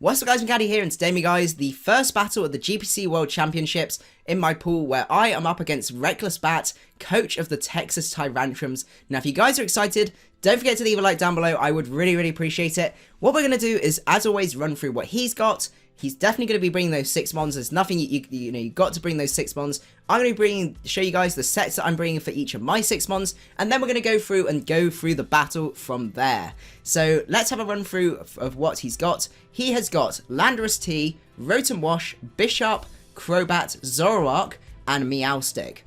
What's up guys, macadii here, and today guys, the first battle of the GPC World Championships in my pool where I am up against RecklessBat, coach of the Texas Tyrantrums. Now if you guys are excited, don't forget to leave a like down below, I would really appreciate it. What we're going to do is, as always, run through what he's got. He's definitely going to be bringing those 6 mons. There's nothing you got to bring those 6 mons. I'm going to be show you guys the sets that I'm bringing for each of my 6 mons, and then we're going to go through the battle from there. So let's have a run through of what he's got. He has got Landorus-T, Rotom-W, Bisharp, Crobat, Zoroark, and Meowstic.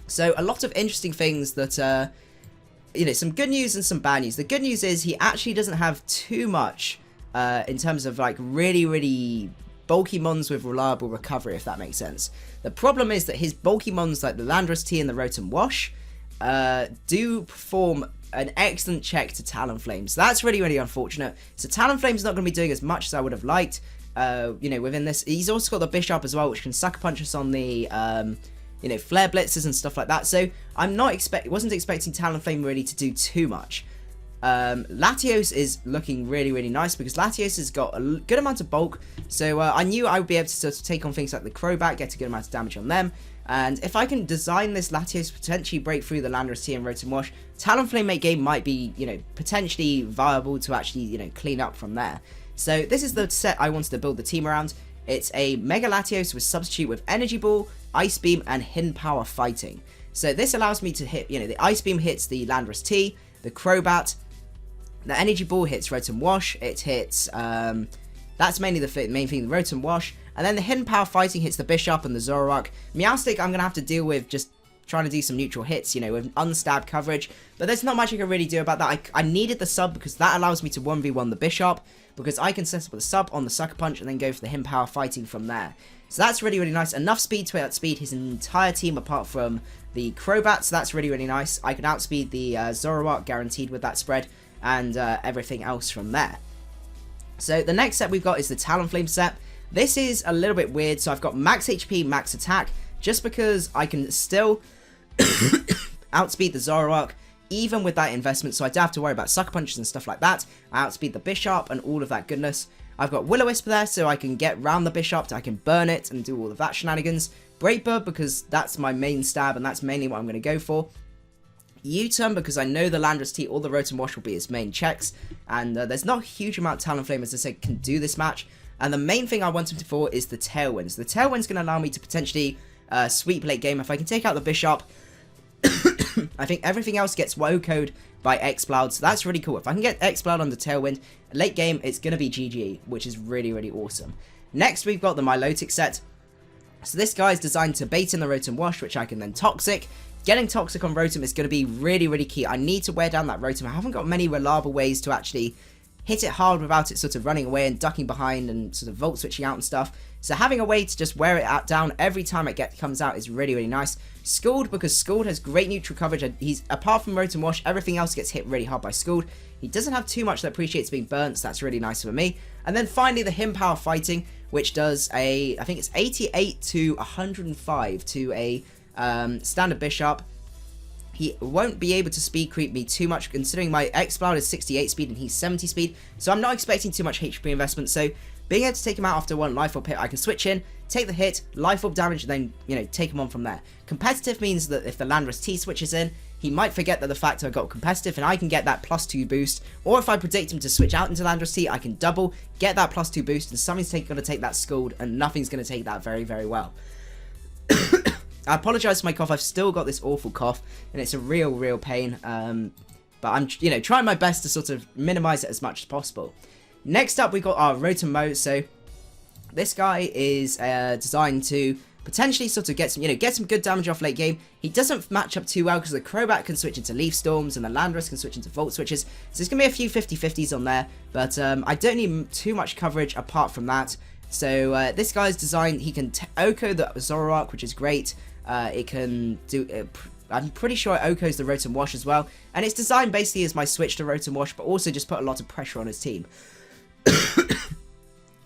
So a lot of interesting things that some good news and some bad news. The good news is he actually doesn't have too much in terms of like really bulky mons with reliable recovery, if that makes sense. The problem is that his bulky mons like the Landorus-T and the Rotom-W do perform an excellent check to Talonflame. So that's really unfortunate. So Talonflame's not going to be doing as much as I would have liked. Within this, he's also got the Bisharp as well, which can sucker punch us on the flare blitzes and stuff like that. So I'm wasn't expecting Talonflame really to do too much. Latios is looking really nice because Latios has got a good amount of bulk, so I knew I would be able to sort of take on things like the Crobat, get a good amount of damage on them, and if I can design this Latios potentially break through the Landorus-T and Rotom-W, Talonflame mate game might be, potentially viable to actually, clean up from there. So this is the set I wanted to build the team around. It's a Mega Latios with substitute with Energy Ball, Ice Beam, and Hidden Power Fighting. So this allows me to hit, the Ice Beam hits the Landorus-T, the Crobat. The Energy Ball hits Rotom-W, it hits, that's mainly the main thing, the Rotom-W, and then the Hidden Power Fighting hits the Bisharp and the Zoroark. Meowstic I'm going to have to deal with just trying to do some neutral hits, with unstabbed coverage, but there's not much I can really do about that. I needed the sub because that allows me to 1v1 the Bisharp, because I can set up with a sub on the Sucker Punch and then go for the Hidden Power Fighting from there. So that's really nice, enough speed to outspeed his entire team apart from the Crobat, so that's really nice. I can outspeed the Zoroark guaranteed with that spread, and everything else from there. So the next set we've got is the Talonflame set. This is a little bit weird, so I've got max HP, max attack, just because I can still outspeed the Zoroark, even with that investment, so I don't have to worry about sucker punches and stuff like that. I outspeed the Bisharp and all of that goodness. I've got Will-O-Wisp there, so I can get round the Bisharp, I can burn it and do all of that shenanigans. Brave Bird, because that's my main stab, and that's mainly what I'm going to go for. U-turn, because I know the Landorus-T or the Rotom-W will be his main checks, and there's not a huge amount of Talonflame, as I said, can do this match. And the main thing I want him for is the Tailwind. So the Tailwind's going to allow me to potentially sweep late game. If I can take out the Bisharp, I think everything else gets woe-code by Exploud, so that's really cool. If I can get Exploud on the Tailwind, late game, it's going to be GG, which is really awesome. Next, we've got the Milotic set. So this guy is designed to bait in the Rotom-W, which I can then Toxic. Getting Toxic on Rotom is going to be really key. I need to wear down that Rotom. I haven't got many reliable ways to actually hit it hard without it sort of running away and ducking behind and sort of volt switching out and stuff. So having a way to just wear it down every time it comes out is really nice. Scald, because Scald has great neutral coverage. He's, apart from Rotom-W, everything else gets hit really hard by Scald. He doesn't have too much that appreciates being burnt, so that's really nice for me. And then finally the Hidden Power Fighting, which does I think it's 88 to 105 to a standard Bisharp. He won't be able to speed creep me too much, considering my Exploud is 68 speed and he's 70 speed, so I'm not expecting too much HP investment. So being able to take him out after one Life Orb hit, I can switch in, take the hit, Life Orb damage, and then, take him on from there. Competitive means that if the Landorus-T switches in, he might forget that the fact I got competitive, and I can get that +2 boost, or if I predict him to switch out into Landorus-T, I can double, get that +2 boost, and something's going to take that Scald, and nothing's going to take that very well. I apologise for my cough, I've still got this awful cough, and it's a real pain, but I'm, trying my best to sort of minimise it as much as possible. Next up, we've got our Rotom-W. So this guy is designed to potentially sort of get some good damage off late game. He doesn't match up too well because the Crobat can switch into Leaf Storms and the Landorus can switch into Volt Switches. So there's going to be a few 50-50s on there, but I don't need too much coverage apart from that. So this guy's designed, he can Oko the Zoroark, which is great. It can do... I'm pretty sure it Oko's the Rotom-W as well, and it's designed basically as my switch to Rotom-W, but also just put a lot of pressure on his team.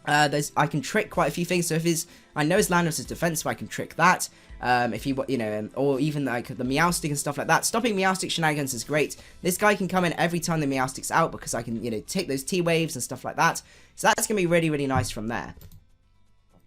I can trick quite a few things, so if I know his Landorus is defensive, I can trick that. if you know, or even like the Meowstic and stuff like that. Stopping Meowstic shenanigans is great. This guy can come in every time the Meowstic's out because I can, you know, take those T-waves and stuff like that. So that's going to be really, really nice from there.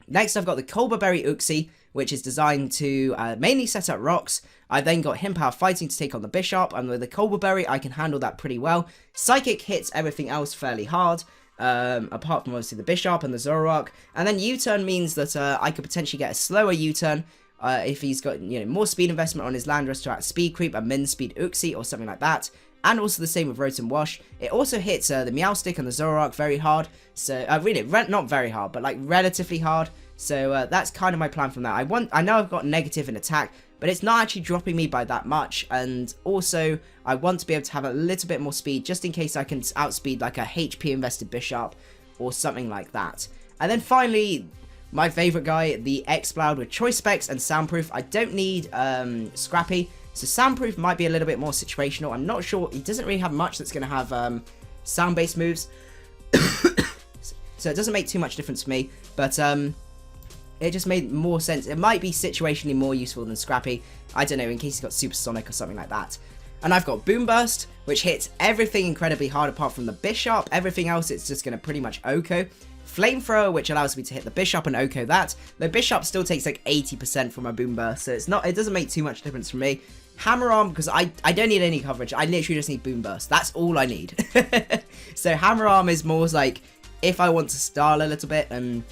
Next, I've got the Colbur Berry Uxie, which is designed to mainly set up rocks. I then got Him Power Fighting to take on the Bisharp, and with the Colbur Berry, I can handle that pretty well. Psychic hits everything else fairly hard, apart from obviously the Bisharp and the Zoroark. And then U-turn means that I could potentially get a slower U-turn if he's got, you know, more speed investment on his Landorus to outspeed creep a min speed Uxie or something like that. And also the same with Rotom-Wash. It also hits the Meowstic and the Zoroark very hard. So, really, not very hard, but like relatively hard. So that's kind of my plan from that. I know I've got negative in attack, but it's not actually dropping me by that much. And also, I want to be able to have a little bit more speed, just in case I can outspeed like a HP invested Bisharp or something like that. And then finally, my favorite guy, the Exploud with Choice Specs and Soundproof. I don't need Scrappy. So Soundproof might be a little bit more situational. I'm not sure. He doesn't really have much that's going to have sound-based moves. So it doesn't make too much difference for me. But it just made more sense. It might be situationally more useful than Scrappy. I don't know, in case he's got Supersonic or something like that. And I've got Boomburst, which hits everything incredibly hard apart from the Bisharp. Everything else, it's just going to pretty much OHKO. Flamethrower, which allows me to hit the Bisharp and OHKO that. The Bisharp still takes like 80% from my Boomburst, so it doesn't make too much difference for me. Hammer Arm, because I don't need any coverage. I literally just need Boomburst. That's all I need. So Hammer Arm is more like if I want to style a little bit and,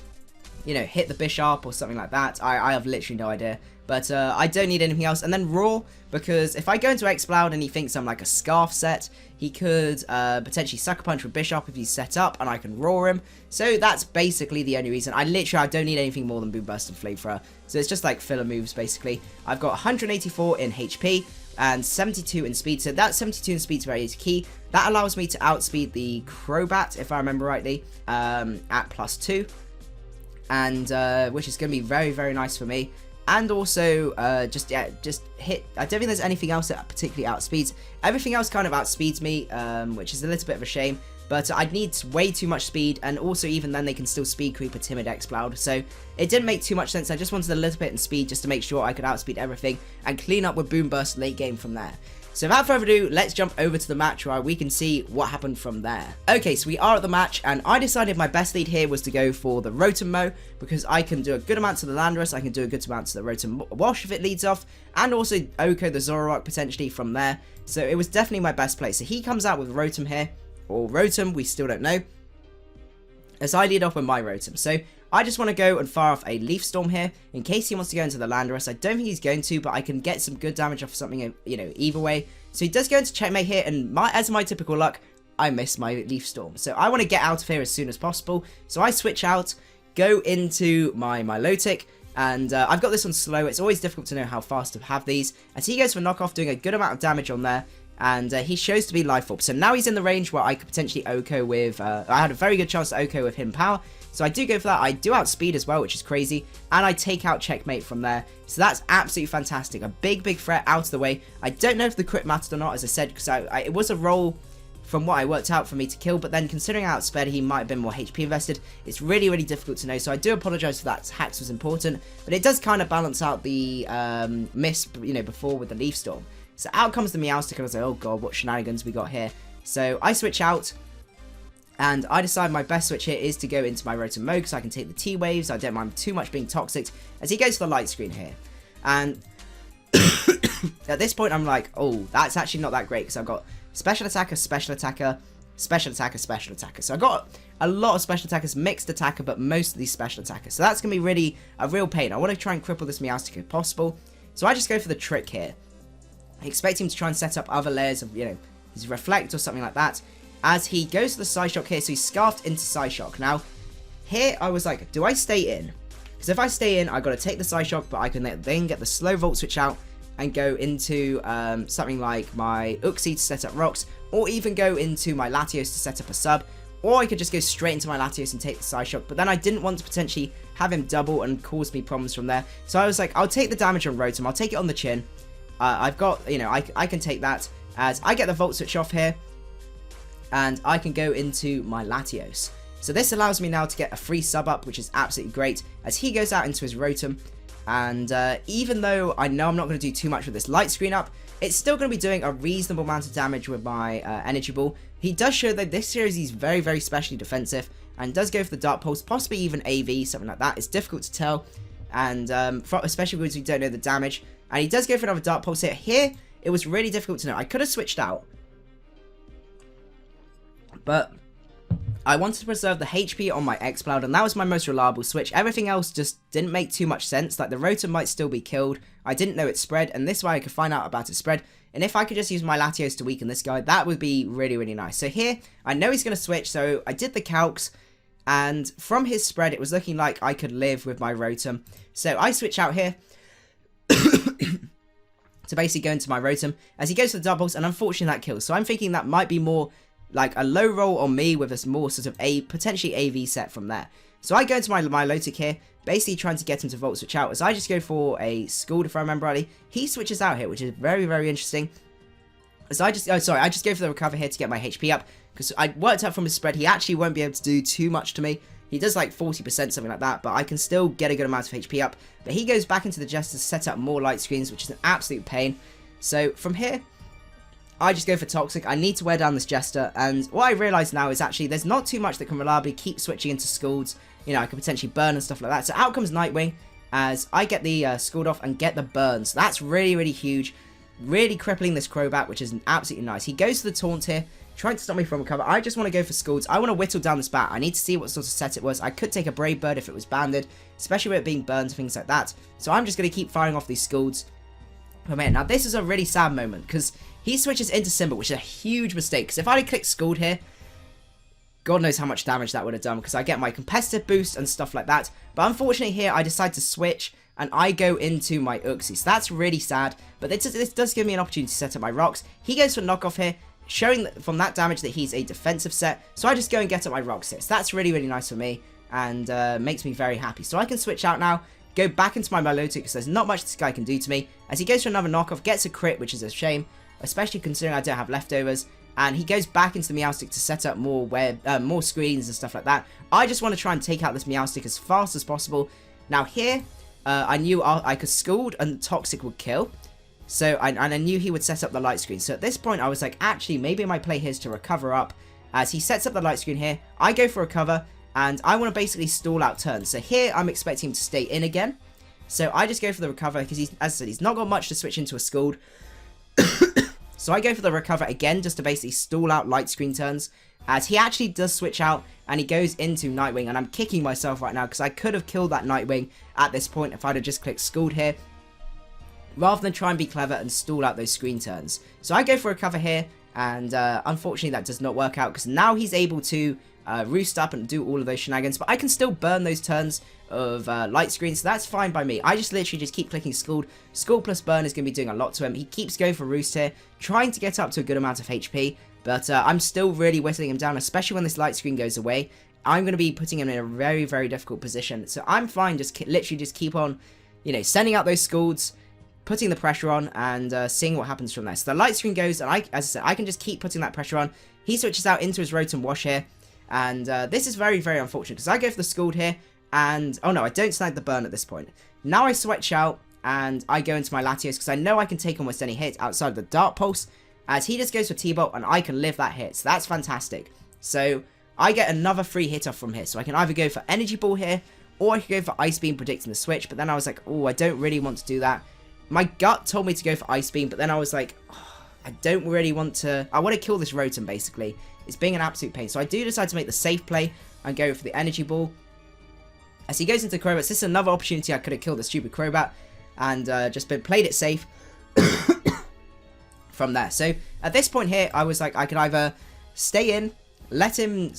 you know, hit the Bisharp or something like that. I have literally no idea. But I don't need anything else. And then Roar, because if I go into Exploud and he thinks I'm like a Scarf set, he could potentially Sucker Punch with Bisharp if he's set up, and I can Roar him. So that's basically the only reason. I don't need anything more than Boomburst and Flamethrower. So it's just like filler moves, basically. I've got 184 in HP and 72 in speed. So that 72 in speed is very key. That allows me to outspeed the Crobat, if I remember rightly, at +2. And which is going to be very, very nice for me. And also, just hit. I don't think there's anything else that particularly outspeeds. Everything else kind of outspeeds me, which is a little bit of a shame. But I'd need way too much speed, and also even then they can still speed creep a timid Exploud. So it didn't make too much sense. I just wanted a little bit in speed just to make sure I could outspeed everything and clean up with Boomburst late game from there. So without further ado, let's jump over to the match where we can see what happened from there. Okay, so we are at the match, and I decided my best lead here was to go for the Rotom-Mo, because I can do a good amount to the Landorus, I can do a good amount to the Rotom-Wash if it leads off, and also OHKO the Zoroark potentially from there. So it was definitely my best play. So he comes out with Rotom here, or Rotom, we still don't know, as I lead off with my Rotom. So I just want to go and fire off a Leaf Storm here, in case he wants to go into the Landorus. I don't think he's going to, but I can get some good damage off something, you know, either way. So he does go into checkmate here, and as my typical luck, I miss my Leaf Storm. So I want to get out of here as soon as possible. So I switch out, go into my Milotic, and I've got this on slow. It's always difficult to know how fast to have these. As he goes for knockoff, doing a good amount of damage on there. And he shows to be Life Orb. So now he's in the range where I could potentially OHKO with... I had a very good chance to OHKO with Him Power. So I do go for that. I do outspeed as well, which is crazy. And I take out checkmate from there. So that's absolutely fantastic. A big, big threat out of the way. I don't know if the crit mattered or not, as I said, because it was a roll from what I worked out for me to kill. But then considering how outsped he might have been more HP invested, it's really, really difficult to know. So I do apologize for that. Hacks was important. But it does kind of balance out the miss, you know, before with the Leaf Storm. So out comes the Meowstic, and I was like, oh god, what shenanigans we got here. So I switch out, and I decide my best switch here is to go into my Rotom-Mo, because I can take the T-Waves. I don't mind too much being toxic, as he goes to the light screen here. And at this point, I'm like, oh, that's actually not that great, because I've got Special Attacker, Special Attacker, Special Attacker, Special Attacker. So I got a lot of Special Attackers, Mixed Attacker, but most of these Special Attackers. So that's going to be really a real pain. I want to try and cripple this Meowstic if possible. So I just go for the trick here. I expect him to try and set up other layers of, you know, his Reflect or something like that. As he goes to the Psyshock here, so he's scarfed into Psyshock. Now, here I was like, do I stay in? Because if I stay in, I've got to take the Psyshock, but I can then get the slow Volt Switch out and go into something like my Uxie to set up rocks, or even go into my Latios to set up a sub. Or I could just go straight into my Latios and take the Psyshock, but then I didn't want to potentially have him double and cause me problems from there. So I was like, I'll take the damage on Rotom, I'll take it on the chin. I've got, you know, I can take that, as I get the Volt Switch off here, and I can go into my Latios. So this allows me now to get a free sub up, which is absolutely great, as he goes out into his Rotom, And even though I know I'm not going to do too much with this light screen up, it's still going to be doing a reasonable amount of damage with my energy ball. He does show that this series he's very, very specially defensive, and does go for the Dark Pulse, possibly even AV, something like that. It's difficult to tell, and especially because we don't know the damage. And he does go for another Dark Pulse here. Here, it was really difficult to know. I could have switched out, but I wanted to preserve the HP on my Exploud, and that was my most reliable switch. Everything else just didn't make too much sense. Like, the Rotom might still be killed. I didn't know it spread, and this way I could find out about its spread. And if I could just use my Latios to weaken this guy, that would be really, really nice. So here, I know he's going to switch, so I did the calcs, and from his spread, it was looking like I could live with my Rotom. So I switch out here to basically go into my Rotom, as he goes for the doubles, and unfortunately that kills. So I'm thinking that might be more like a low roll on me with a more sort of potentially AV set from there. So I go into my Milotic here, basically trying to get him to Volt Switch out, as I just go for a Scald if I remember rightly. He switches out here, which is very, very interesting. As I just go for the Recover here to get my HP up, because I worked out from his spread, he actually won't be able to do too much to me. He does like 40%, something like that, but I can still get a good amount of HP up. But he goes back into the Jester to set up more light screens, which is an absolute pain. So from here, I just go for Toxic. I need to wear down this Jester, and what I realise now is actually there's not too much that can reliably keep switching into Scalds. You know, I could potentially burn and stuff like that. So out comes Nightwing, as I get the Scald off and get the burn. So that's really, really huge. Really crippling this Crobat, which is absolutely nice. He goes for the Taunt here, trying to stop me from recover. I just want to go for Scalds. I want to whittle down this bat. I need to see what sort of set it was. I could take a Brave Bird if it was banded, especially with it being burned and things like that. So I'm just going to keep firing off these Scalds. Oh man, now this is a really sad moment, because he switches into Simba, which is a huge mistake, because if I had clicked Scald here, God knows how much damage that would have done, because I get my competitive boost and stuff like that. But unfortunately here, I decide to switch, and I go into my Uxie. So that's really sad, but this does give me an opportunity to set up my rocks. He goes for Knockoff here, showing that from that damage that he's a defensive set. So I just go and get up my rocks here. So that's really, really nice for me, and makes me very happy. So I can switch out now, go back into my Milotic, because there's not much this guy can do to me. As he goes for another Knockoff, gets a crit, which is a shame, especially considering I don't have leftovers. And he goes back into the Meowstic to set up more more screens and stuff like that. I just want to try and take out this Meowstic as fast as possible. Now here, I knew I could Scald and Toxic would kill. So I knew he would set up the light screen. So at this point, I was like, actually, maybe my play here is to recover up. As he sets up the light screen here, I go for recover, and I want to basically stall out turns. So here, I'm expecting him to stay in again. So I just go for the recover, because as I said, he's not got much to switch into a Scald. So I go for the recover again, just to basically stall out light screen turns, as he actually does switch out, and he goes into Nightwing, and I'm kicking myself right now, because I could have killed that Nightwing at this point if I'd have just clicked Scald here, rather than try and be clever and stall out those screen turns. So I go for recover here, and unfortunately that does not work out, because now he's able to roost up and do all of those shenanigans, but I can still burn those turns of light screen, so that's fine by me. I just literally just keep clicking Scald. Scald plus burn is going to be doing a lot to him. He keeps going for roost here, trying to get up to a good amount of HP, but I'm still really whittling him down, especially when this light screen goes away. I'm going to be putting him in a very, very difficult position, so I'm fine, literally just keep on, you know, sending out those Scalds, putting the pressure on, and seeing what happens from there. So the light screen goes, and as I said, I can just keep putting that pressure on. He switches out into his Rotom Wash here, and this is very, very unfortunate, because I go for the Scald here, and oh no, I don't snag the burn at this point. Now I switch out, and I go into my Latios, because I know I can take almost any hit outside of the Dark Pulse, as he just goes for T-Bolt, and I can live that hit, so that's fantastic. So I get another free hit off from here, so I can either go for Energy Ball here, or I could go for Ice Beam predicting the switch, but then I was like, oh, I don't really want to do that. My gut told me to go for Ice Beam, but then I was like, oh, I don't really want to, I want to kill this Rotom basically. It's being an absolute pain, so I do decide to make the safe play and go for the Energy Ball. As he goes into Crobat, this is another opportunity I could have killed the stupid Crobat, and just played it safe from there. So at this point here, I was like, I could either stay in, let him,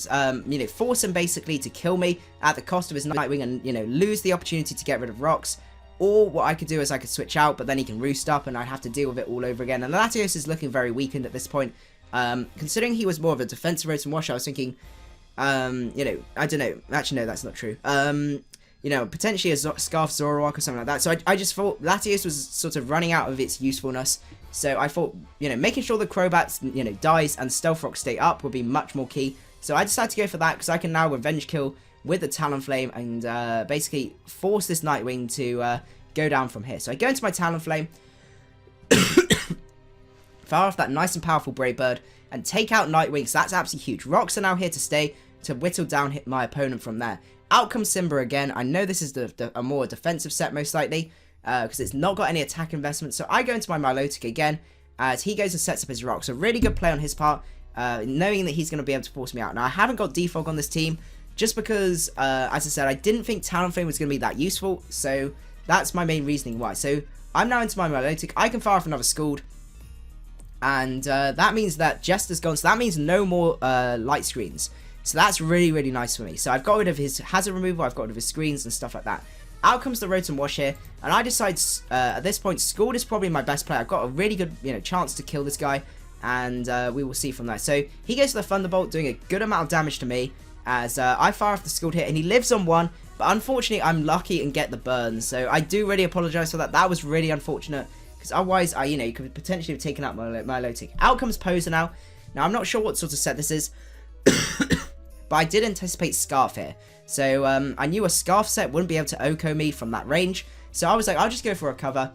you know, force him basically to kill me at the cost of his Nightwing, and, you know, lose the opportunity to get rid of rocks. Or what I could do is I could switch out, but then he can roost up, and I'd have to deal with it all over again. And Latios is looking very weakened at this point. Considering he was more of a defensive Rotom Wash, I was thinking, you know, I don't know. Actually, no, that's not true. You know, potentially a Scarf Zoroark or something like that. So I just thought Latios was sort of running out of its usefulness. So I thought, you know, making sure the Crobat, you know, dies and Stealth Rock stay up would be much more key. So I decided to go for that, because I can now Revenge Kill with the Talonflame, and basically force this Nightwing to go down from here. So I go into my Talonflame, fire off that nice and powerful Brave Bird, and take out Nightwing, so that's absolutely huge. Rocks are now here to stay, to whittle down my opponent from there. Out comes Simba again. I know this is a more defensive set most likely, because it's not got any attack investment. So I go into my Milotic again, as he goes and sets up his Rocks. A really good play on his part, knowing that he's going to be able to force me out. Now I haven't got Defog on this team, just because, as I said, I didn't think Talonflame was going to be that useful, so that's my main reasoning why. So I'm now into my Milotic. I can fire off another Scald, and that means that Jester's gone, so that means no more light screens. So that's really, really nice for me. So I've got rid of his hazard removal, I've got rid of his screens and stuff like that. Out comes the Rotom Wash here, and I decide at this point, Scald is probably my best player. I've got a really good, chance to kill this guy, and we will see from there. So he goes to the Thunderbolt, doing a good amount of damage to me, as I fire off the Scald here, and he lives on 1, but unfortunately I'm lucky and get the burn. So I do really apologise for that. That was really unfortunate, because otherwise, you could potentially have taken out my Milotic. Out comes Poser now. Now I'm not sure what sort of set this is, but I did anticipate Scarf here. So I knew a Scarf set wouldn't be able to OHKO me from that range. So I was like, I'll just go for a cover,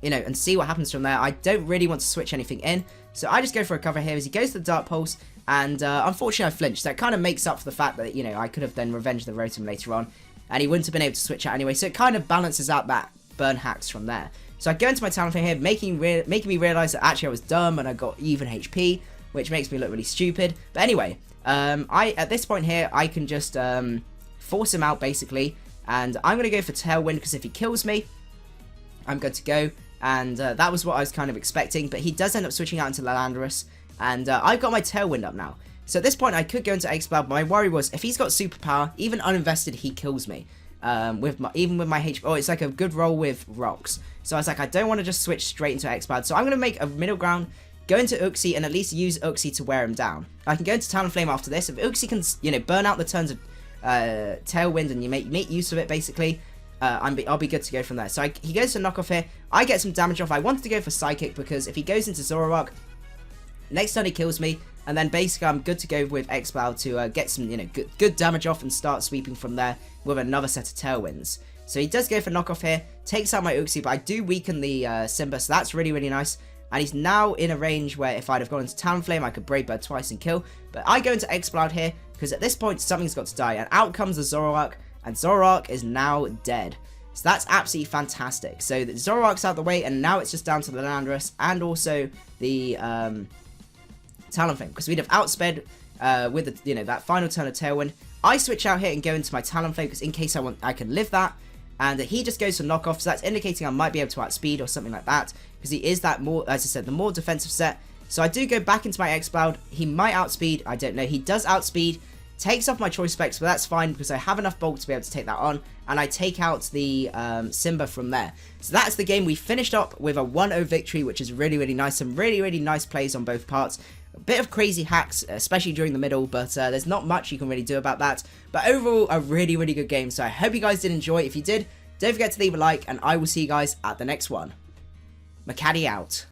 and see what happens from there. I don't really want to switch anything in. So I just go for a cover here as he goes to the Dark Pulse. And unfortunately I flinched. That kind of makes up for the fact that, I could have then revenged the Rotom later on. And he wouldn't have been able to switch out anyway. So it kind of balances out that burn hacks from there. So I go into my Talonflame here, making me realise that actually I was dumb and I got even HP, which makes me look really stupid. But anyway, at this point here, I can just force him out basically, and I'm going to go for Tailwind, because if he kills me, I'm good to go. And that was what I was kind of expecting, but he does end up switching out into Landorus, and I've got my Tailwind up now. So at this point, I could go into Exploud, but my worry was, if he's got Superpower, even uninvested, he kills me. Even with my HP. Oh, it's like a good roll with Rocks. So I was like, I don't want to just switch straight into Exploud, so I'm going to make a middle ground, go into Uxie, and at least use Uxie to wear him down. I can go into Talonflame after this. If Uxie can, burn out the turns of Tailwind and you make use of it, basically, I'll be good to go from there. So he goes to knock off here. I get some damage off. I wanted to go for Psychic, because if he goes into Zoroark, next turn he kills me, and then basically I'm good to go with Exploud to get some, good damage off and start sweeping from there with another set of Tailwinds. So he does go for knockoff here, takes out my Uxie, but I do weaken the Simba, so that's really, really nice. And he's now in a range where if I'd have gone into Talonflame, I could Brave Bird twice and kill. But I go into Exploud here, because at this point, something's got to die. And out comes the Zoroark, and Zoroark is now dead. So that's absolutely fantastic. So the Zoroark's out of the way, and now it's just down to the Landorus, and also the Talonflame. Because we'd have outsped with the, that final turn of Tailwind. I switch out here and go into my Talonflame, because in case I can live that. And he just goes for knockoff, so that's indicating I might be able to outspeed or something like that, because he is that more, as I said, the more defensive set. So I do go back into my Exploud. He might outspeed, I don't know. He does outspeed, takes off my Choice Specs, but that's fine, because I have enough bulk to be able to take that on, and I take out the Simba from there. So that's the game. We finished up with a 1-0 victory, which is really, really nice. Some really, really nice plays on both parts. A bit of crazy hacks, especially during the middle, but there's not much you can really do about that. But overall, a really, really good game. So I hope you guys did enjoy. If you did, don't forget to leave a like, and I will see you guys at the next one. Macadii out.